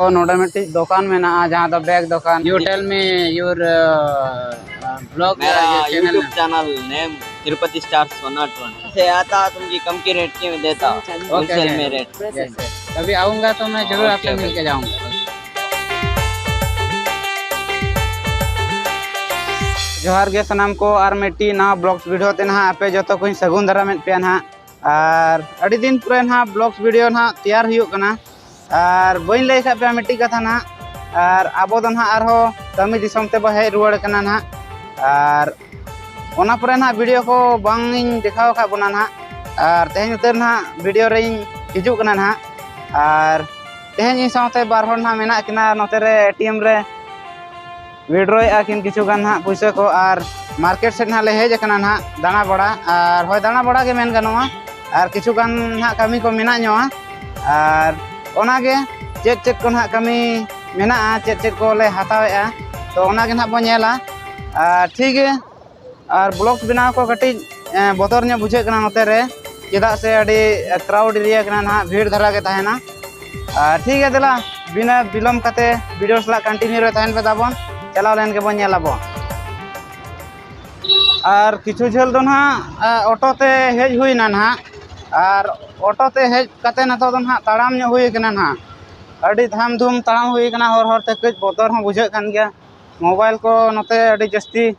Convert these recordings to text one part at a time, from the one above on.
नोडा मिट्टी दुकान में ना जहाँ द बैग दुकान you tell me your blog मेरा YouTube channel name Tirupati stars 101 से आता तुमकी कम की रेट के में देता होलसेल में रेट। कभी आऊँगा तो मैं जरूर आपसे मिल के जाऊँगा। जोहार गे सनाम को और मिट्टी ना ब्लॉग्स वीडियो ते ना आपे जो को सगुन दारा में पे ना और अड़ी दिन पुरे ना ब्लॉग्स वीडियो ना तैयार हुई करना और बन लै खा पे मिट्टी कथा ना और अब दो ना कमी दिसम ते हेज रुआड़ कना ना और ओना पुरे ना वीडियो को बांग दिखाओ खा बना ना और तेहन उतर ना वीडियो रे हिजू कना ना और तेहन साथे बार हर ना मेना किना नोते रे एटीएम रे विड्रॉय आकिन किछु गान ना पैसा को और मार्केट से ना ले हेज कना ना दाना बड़ा और होय दाना बड़ा के मेन गनोआ और किछु गान ना कमी को मेना ᱧᱚᱜᱼᱟ और ओनागे चेक चेक को ना कमी मेना चेक चेक को ले हतावेआ तो ओनागे ना बो नेला ठीक है और ब्लॉग्स बनाव को कटी बतर ᱧᱚᱜ बुझे कना नोते रे चेदा से अडी क्राउड एरिया कना ना भीड़ धरा के तहना ठीक है दिला बिना विलम्ब कते वीडियो सला कंटिन्यू रे तहन पे दाबन चलाव लेन के बन नेलाबो और किछु झेल दो ना ऑटो ते हेज हुई ना ना और ऑटो ते हेज कते ना तो ना ताड़ाम ᱧᱚᱜ हुई कना ना अडी धाम धूम ताड़ाम हुई कना हर हर ते कज बतर हो बुझे कान गया मोबाइल को नोते अडी जस्ती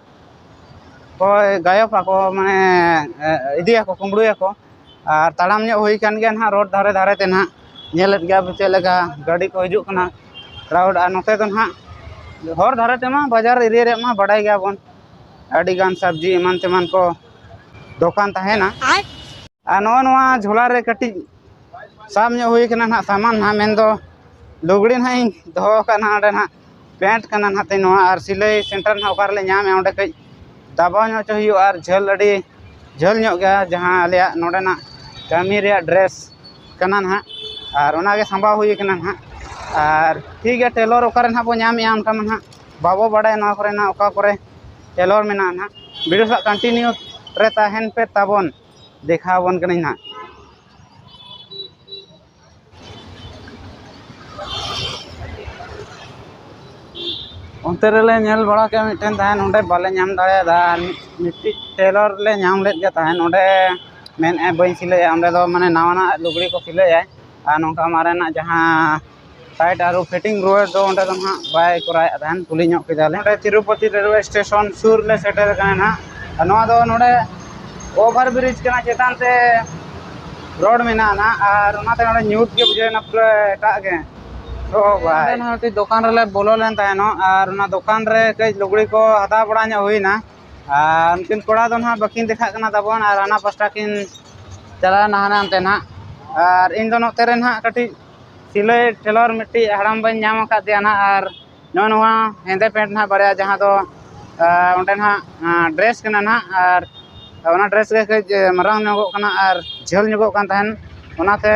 को गायब को माने इदिया को कुंबड़ुया को और ताड़ाम ᱧᱚᱜ हुई कान गया ना रोड धारे धारे ते ना नेलत गया बचे लगा गाड़ी को हिजुक कना क्राउड और नोते तो ना हर धारे ते मा बाजार एरिया रे मा बड़ाई गया बन अडी गान सब्जी ईमान तेमान को दुकान तहेना आ नवा झोला रे कटी साम ᱧᱚᱜ हुई कना ना सामान ना मेन दो लुगड़ी ना दो कना ओडे ना पैंट कना ना ते नवा और सिलाई सेंटर ना ओकार ले ᱧᱟᱢ ओडे कई दबाव ᱧᱚᱜ च हुई और झल अडी झल ᱧᱚᱜ गया जहां आलिया नोडे ना कमी रे ड्रेस कना ना और ओनागे संभाव हुई कना ना और ठीक है टेलर ओकर ना बो ᱧᱟᱢ या उनका ना बाबो बड़ा ना करे ना ओका करे टेलर में ना वीडियो सा कंटिन्यू रे तहन पे तबन देखावन कनी ना उनते रे नेल बड़ा के मिटन तहन ओंडे बाले ᱧᱟᱢ दाड़ेदा मिट्टी टेलर ले ᱧᱟᱢ लेत गे तहन ओंडे मेन ए बई सिले ओंडे दो माने नावाना लुगड़ी को सिले आ नोंका मारे ना जहां टाइट आरो फिटिंग रोड दो ओंडे दो ना बाय कराय तहन कुली ᱧᱚᱜ केदाले ओंडे तिरुपति रेलवे स्टेशन सुर ले सेटर कना ना नोआ दो नोडे ओवर ब्रिज कना चेतान ते रोड मेना ना और ओनाते नोडे न्यूट के बुझे ना पूरा एटा के तो भाई ना ती दुकान रे बोलो लेन तायनो और ना दुकान रे कई लुगड़ी को हता बड़ा ᱧᱚᱜ हुईना और उनकिन कोड़ा दो ना बकिन देखा कना तबन और आना पास्टा किन चला ना ना अंते ना और इन दोनों तेरे ना कटी सिलाई टेलर मिट्टी हराम बन ᱧᱟᱢ का दिया ना और नोनवा हेंदे पेंट ना बड़या जहां दो ओंडे ना ड्रेस कना ना और ओना ड्रेस के मरांग ᱧᱚᱜᱚᱜ कना और झेल ᱧᱚᱜᱚᱜ कान तहन ओनाते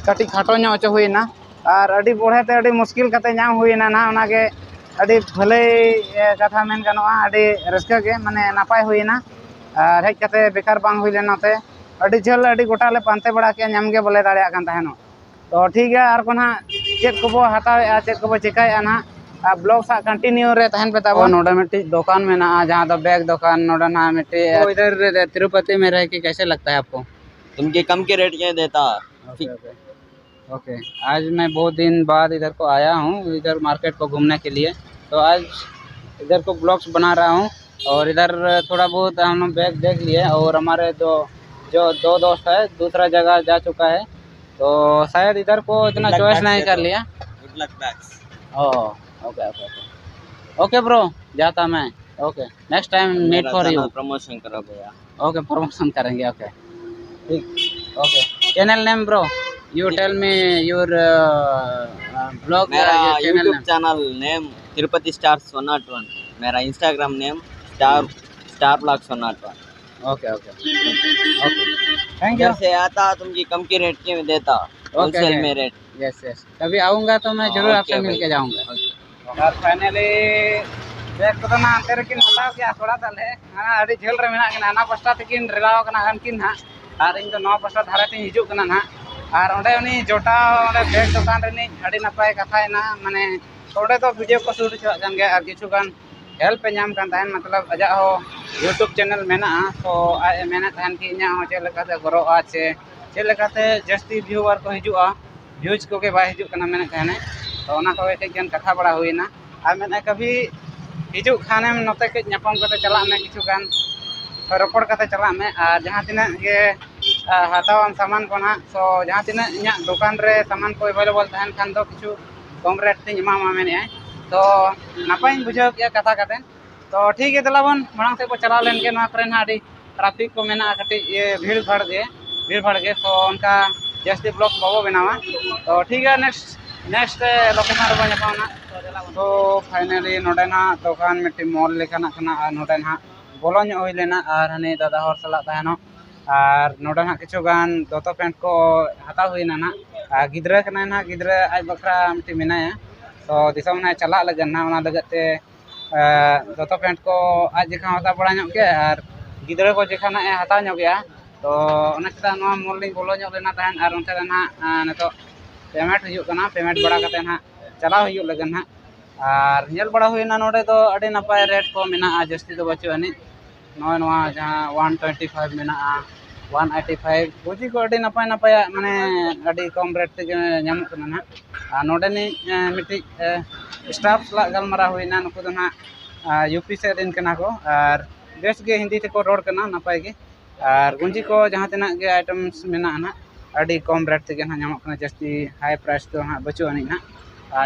कटी खाटो ᱧᱚᱜ च हुईना और अड़ी बढ़े ते अड़ी मुश्किल कते ᱧᱟᱢ हुईना ना ओनागे अड़ी भले कथा मेन गनोआ अड़ी रस्का के माने नापाय हुईना और हेज कते बेकार बांग हुई लेनाते अड़ी झेल अड़ी गोटा ले पांते बड़ा के ᱧᱟᱢ गे बोले दाड़िया कान तहनो तो ठीक है और कोना चेक को बो हटावे चेक को बो चिकाय ना ब्लॉग सा कंटिन्यू रे तहन पे तब नोडा मिट्टी दुकान में ना जहां द बैग दुकान नोडा ना मिट्टी इधर तिरुपति में रह के कैसे लगता है आपको? तुमके कम के रेट के देता। ओके आज मैं बहुत दिन बाद इधर को आया हूँ इधर मार्केट को घूमने के लिए तो आज इधर को ब्लॉग्स बना रहा हूँ और इधर थोड़ा बहुत हम लोग बैग देख लिए और हमारे जो दो दोस्त है दूसरा जगह जा चुका है तो शायद इधर को इतना चॉइस नहीं कर लिया। Good luck bags. Okay okay okay bro जाता मैं okay next time meet for you promotion करो भैया। ओके प्रमोशन करेंगे ओके ठीक okay channel name bro you tell me your blog मेरा YouTube channel name Tirupati stars 101 मेरा Instagram name star blogs 101 okay okay okay thank you से आता तुमकी कम की rate के में देता होलसेल में रेट। यस यस कभी आऊँगा तो मैं जरूर आपसे मिल के जाऊँगा और फाइनली बैग को ना अंतर किन हटाओ क्या थोड़ा तले हां अड़ी झेल रे मेना ना पास्टा तकिन रेलाव कना हनकिन ना और इन तो नौ पास्टा धारे ते हिजू कना ना और ओंडे उनी जोटाव ओंडे बैग दुकान रनी अड़ी नपाय कथायना माने ओंडे तो वीडियो को शूट होचो कान गया और किछु गान हेल्प पे नाम कान ताहन मतलब अजा हो यूट्यूब चैनल मेना तो आए मेना ताहन कि इना हो चे लेकाते गरोआ चे चे लेकाते जस्ती व्यूअर को हिजुआ व्यूज को के बाय हिजु कना मेना ताहने तो ओना को एक जन कथा बड़ा हुईना आ मेना कभी हिजु खाने में नते के न्यापम कते चला में किछु गान रोपड़ कते चला में और जहां तिना के हाथावाम सामान को ना तो जहां तिना इना दुकान रे सामान को अवेलेबल ताहन खान दो किछु कम रेट ते इमामा मेने तो नापाय बुझाव के कथा कते तो ठीक है दला बन मांग से को चला लेन के ना करे ना ट्रैफिक को मेना कटी ये भीड़ भाड़ के तो उनका जस्ती ब्लॉक बाबो बनावा तो ठीक है नेक्स्ट लोकेशन रे बन पाना तो फाइनली नोडेना दुकान मिट्टी मॉल लेखाना कना नोडेना बोलो हुई लेना और हनी दादा हर सला तहनो और नोडेना किछु गान दोतो पैंट को हता हुईना ना गिद्रा कना ना गिद्रा आज बकरा मिट्टी मेनाया तो दिसम ना चला लगन ना ओना लगते दोतो पैंट को आज जेखा हता बड़ा ᱧᱚᱜ के और गिद्रा को जेखा ना हता ᱧᱚᱜ गया तो ओना चता नोआ मॉल लिंग बोलो ᱧᱚᱜ लेना तहन और उनते ना नतो पेमेंट हुई कना पेमेंट बड़ा कते ना चला हुई लगन ना और नेल बड़ा हुईना नोडे तो अड़ी नपाय रेट को मेना जस्ती तो बचो अनि नोय नोआ जहां 125 मेना 185 बुझी को अड़ी नपाय माने अड़ी कम रेट ते ᱧᱟᱢᱚᱜ कना ना और नोडे नि मिट्टी स्टाफ सला गलमारा हुईना नुकु दो ना यूपी से दिन कना को और बेस गे हिंदी ते को रोड कना नपाय गे और गुंजी को जहां तना गे आइटम्स मेना ना अड़ी कम रेट ते ना ᱧᱟᱢᱚᱜ कना जस्ती हाई प्राइस तो ना बचो अनि ना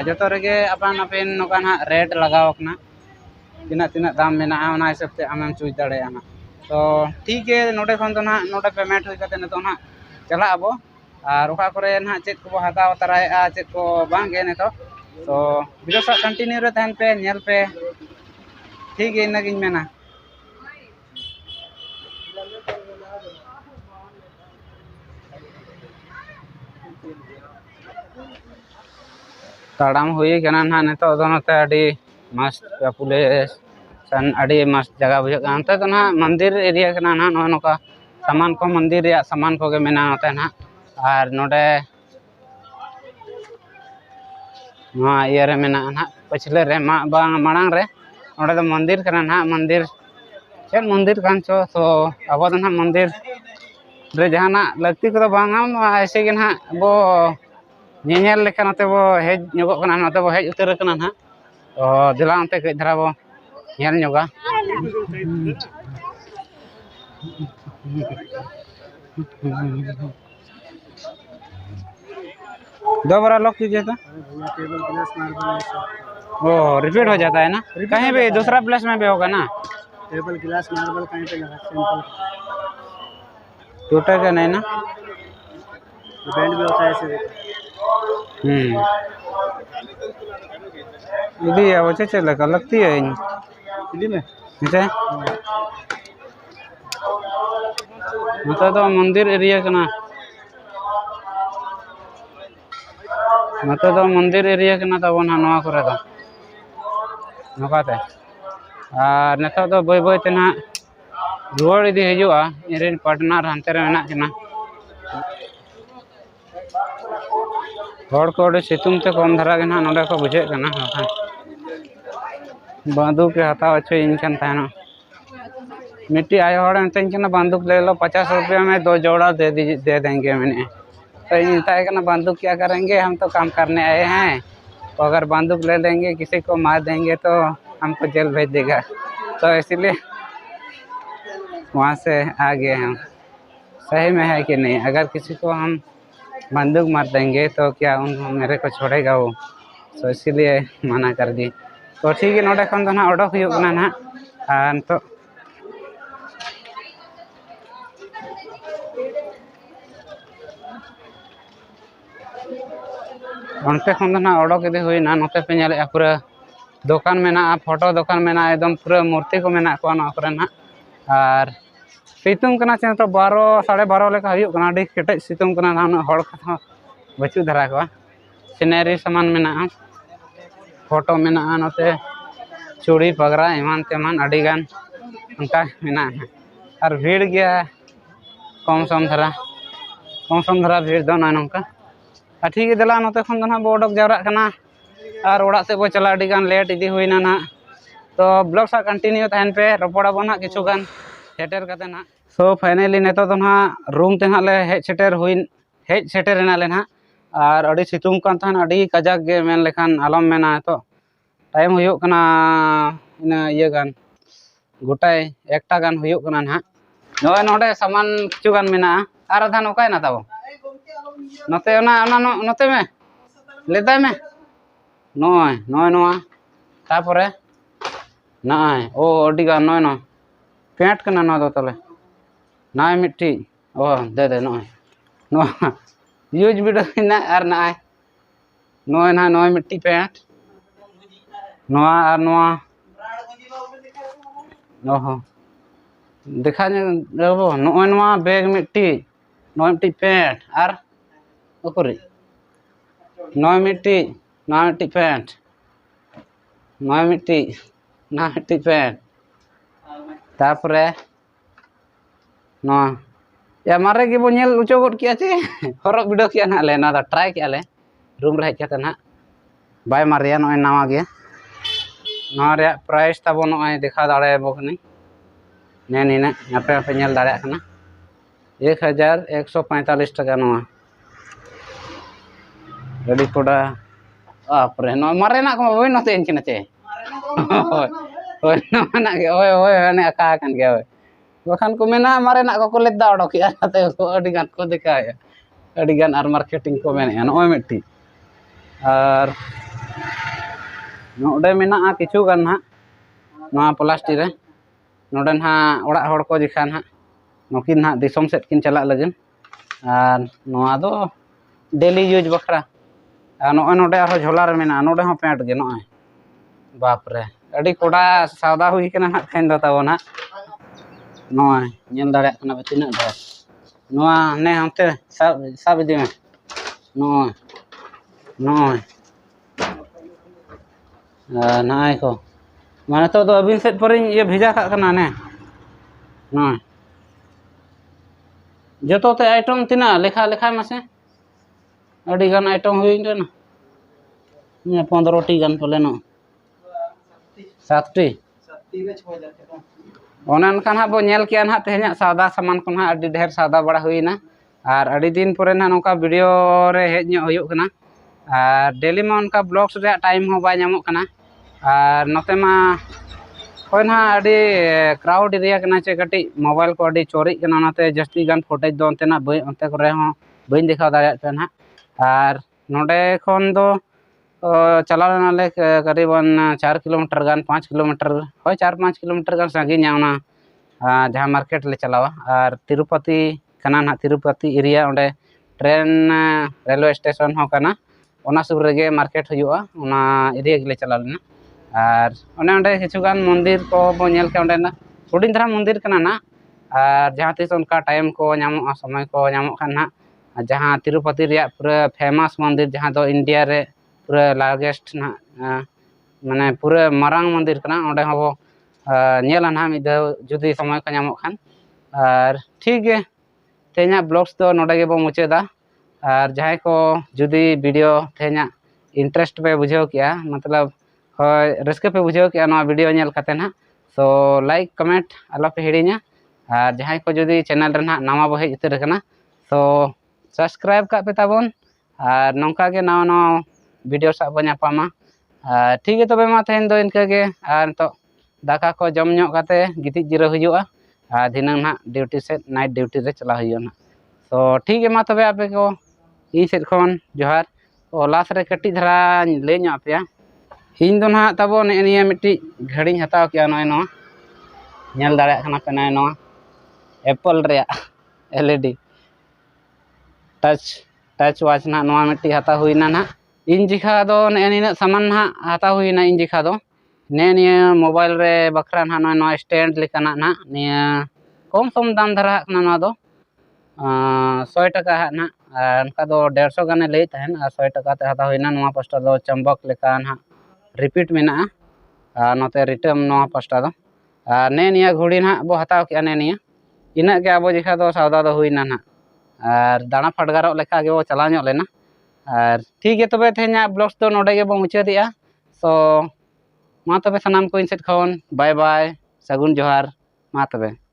जतो रेगे अपन अपन नोका ना रेट लगाव कना तिना तिना दाम मेना ओना हिसाब ते आमेम चूज दाड़ेया ना तो ठीक है नोडे खन तो ना नोडे पेमेंट हुई कते नतो ना चला आबो और ओका करे ना चेक को हताव तराया चेक को बांग गे ने तो वीडियो सा कंटिन्यू रे तहन पे नेल पे ठीक है इना गिन मेना ताड़ाम हुई कना ना नेतो दो नते अड़ी मस्त पुलिस सन अड़ी मस्त जगह बुझे अंते तो ना मंदिर एरिया कना ना नोका सामान को मंदिर रे सामान को गे मेना नते ना और नोडे मा ये रे मेना ना पछले रे मांग रे नोडे तो मंदिर कना ना मंदिर चल मंदिर कान चो तो अब तो ना मंदिर रे जहाना लगती को बांगाम ऐसे के ना वो नेल लेखा नते वो हेज ᱧᱚᱜᱚᱜ कना नते वो हेज उतर कना ना तो दिला अंते कई धरा वो नेल ᱧᱚᱜᱟ दोबारा लॉक कीजिए तो वो रिपीट हो जाता है ना कहीं भी दूसरा प्लेस में भी होगा ना टेबल गिलास मार्बल कहीं पे लगा सिंपल टूटेगा नहीं ना बैंड भी होता है ऐसे इदी है वो चले का लगती है इदी में नीचे मतलब तो मंदिर एरिया का ना मतलब तो मंदिर एरिया का ना तो वो ना नवा करे तो नकाते और नेता तो बय बय ते ना रुआड़ इदी हिजुआ इरेन पार्टनर हंते रे मेना केना हड़ को सितुंग ते कम धरा के ना नोडे को बुझे कना बंदूक के हताव अच्छे इनकन ताना मिट्टी आए हड़ अंतन बंदूक ले लो 50 रुपया में 2 जोड़ा दे देंगे मैंने तो इनता है बंदूक क्या करेंगे हम तो काम करने आए हैं तो अगर बंदूक ले लेंगे किसी को मार देंगे तो हमको जेल भेज देगा तो इसीलिए वहाँ से आ गए हम सही में है कि नहीं अगर किसी को हम बंदूक मार देंगे तो क्या उन मेरे को छोड़ेगा वो तो इसीलिए मना कर दी तो ठीक है नोडे खन ना ऑर्डर हुई ना तो उनते खन ना ऑर्डर के हुई ना नोते पे नेले पूरा दुकान में ना फोटो दुकान में ना एकदम पूरा मूर्ति को मेना को ना करे ना और सितुंग कना चे तो 12 12:30 लेका हुई कना डी केटे सितुंग कना ना हड़ कथा बचू धरा को सीनरी सामान में ना फोटो में ना नोते चूड़ी पगरा ईमान तेमान अड़ी गान उनका में ना और भीड़ गया कम सम धरा कम सम धरा भीड़ दो ना नौका ठीक है दिला नोते खन दो ना बो ओडक जावरा कना और ओड़ा से बो चला अड़ी गान लेट इदी हुईना ना तो ब्लॉग सा कंटिन्यू तहन पे रपड़ा बो ना किछु गान सेटर कते ना सो फाइनली नेतो तो ना रूम ते ना ले हेज सेटर ना ले ना और अड़ी सितुंग कान तहन अड़ी कजाक गे मेन लेखान आलम मेना तो टाइम हुयो कना इन ये गान गोटाय एकटा गान हुयो कना ना नोय नोडे सामान किछु गान मेना और आधान ओकाय ना ताबो नोते नोते में लेदा में नोय नोआ तापरे नाय ओ अड़ी गान नोय नो पेंट कना नो दो तले नाय मिट्टी ओ दे नोय नो यूज वीडियो ना और नाय नोय ना नोय मिट्टी पेंट नोआ और नोआ ओहो देखा जाबो नोय नोआ बैग मिट्टी नोय मिट्टी पेंट और ओकरे नोय मिट्टी पेंट नोय मिट्टी पेंट तापरे नोआ या मारे के बो नेल उचो गड किया चे हरक वीडियो किया ना ले ना ट्राई किया ले रूम रे हेज ना बाय मारिया नोय नवा गे नोआ रे प्राइस ताबो नोय देखा दाड़े बकनी ने नीने आपे आपे नेल दाड़े कना 1145 टाका नोआ रेडी कोडा आपरे नोय मारे ना को ओय नते इनके नचे ओय ना गे ओय ने आका कन गे ओय बखान को मेना मारे ना को लेदा ओडक या ते अडी गान को देखाया अडी गान आर मार्केटिंग को मेने नोय मिट्टी और नोडे मेना किछु गान ना नोआ प्लास्टिक रे नोडे ना ओड़ा हड़ को दिखा ना नोकिन ना दिसम सेट किन चला लगन और नोआ दो डेली यूज बखरा नोय नोडे आरो झोला रे मेना नोडे हो पेंट गे नोय बाप रे अडी कोड़ा सौदा हुई कना ना थेन दो ताबो ना नोय नेल दाड़े कना तिना दो नोआ ने हमते सब इदी में नोय नाय को माने तो अबिन सेट पर ये भेजा का कना ने नोय जतो ते आइटम तिना लेखा मसे अडी गान आइटम हुई ना 15 टी गान पले नो 7 टी ओनन खान हा बो नेल किया ना तेहना सौदा सामान को ना अडी ढेर सौदा बड़ा हुईना और अडी दिन परे ना नोका वीडियो रे हेज नो हुयो कना और डेली मा उनका ब्लॉग्स रे टाइम हो बाय नामो कना और नोते मा होय ना अडी क्राउड एरिया कना चे कटी मोबाइल को अडी चोरी कना नाते जस्ती गान फुटेज दो अंते ना अंते करे हो बइन देखा दाड़े पे ना और नोडे खन दो चला नाले करीबन 4 किलोमीटर गान 5 किलोमीटर होय 4-5 किलोमीटर गान सागिन ना जहां मार्केट ले चलावा और तिरुपति कना ना तिरुपति एरिया ओंडे ट्रेन रेलवे स्टेशन हो कना ओना सुर रेगे मार्केट हुआ ओना एरिया गेले चला लेना और ओने ओंडे किछु गान मंदिर को बो नेल के ओंडे ना हुडिन धरा मंदिर कना ना और जहां तिस उनका टाइम को नामो समय को नामो खान ना जहां तिरुपति रिया पूरा फेमस मंदिर जहां दो इंडिया रे पूरा लार्जेस्ट ना माने पूरा मारांग मंदिर कना ओंडे हो नेला ना मिद जुदी समय को नामो खान और ठीक गे तेना ब्लॉग्स तो नोडे गे बो मुचेदा और जहां को जुदी वीडियो तेना इंटरेस्ट पे बुझाव किया मतलब होय रस्के पे बुझाव किया ना वीडियो नेल कते ना सो लाइक कमेंट आलो पे हिड़िया और जहां को जुदी चैनल रे ना नवा बो हेज उतर कना तो सब्सक्राइब का पे ताबोन और नौका के नवा वीडियो सब नापामा ठीक है तबे मा तेहन दो इनका के और तो दाका को जम ᱧᱚᱜ काते गिति जिरो हुआ और दिना ना ड्यूटी से नाइट ड्यूटी रे चला हुआ ना तो ठीक है मा तबे आपे को इन सेट खन जोहार तो लास्ट रे कटी धरा ले ᱧᱚᱜ पे इन दो ना तबो ने निया मिट्टी घड़ी हताव किया नय नो नेल दाड़े खाना पे नय नो एप्पल रे एलईडी टच वॉच ना नवा मिट्टी हता हुईना ना इन जिखा दो ने निना सामान ना हता हुईना इन जिखा दो ने निया मोबाइल रे बखरा ना नो स्टैंड लेकाना ना निया कम सम दाम धरा ना ना दो 100 टका ना उनका दो 150 गाने ले तहन 100 टका ते हता हुईना नवा पास्टा दो चंबक लेका ना रिपीट मेना नोते रिटर्न नवा पास्टा दो ने निया घुड़ी ना बो हताव के ने निया इना के अब जिखा दो सौदा दो हुईना ना ᱟᱨ ᱫᱟᱬᱟ ᱯᱷᱟᱰᱜᱟᱨᱚᱜ ᱞᱮᱠᱟ ᱜᱮᱵᱚ ᱪᱟᱞᱟᱣ ᱧᱚᱜ ᱞᱮᱱᱟ ᱟᱨ ᱴᱷᱤᱠ ᱜᱮᱭᱟ ᱛᱚᱵᱮ ᱛᱮᱦᱮᱧᱟᱜ ᱵᱞᱚᱜᱥ ᱫᱚ ᱱᱚᱰᱮ ᱜᱮᱵᱚ ᱢᱩᱪᱟᱹᱫᱮᱜᱼᱟ ᱛᱚ ᱢᱟ ᱛᱚᱵᱮ ᱥᱟᱱᱟᱢ ᱠᱚ ᱤᱧ ᱥᱮᱫ ᱠᱷᱚᱱ ᱵᱟᱭ ᱵᱟᱭ ᱥᱟᱹᱜᱩᱱ ᱡᱚᱦᱟᱨ ᱢᱟ ᱛᱚᱵᱮ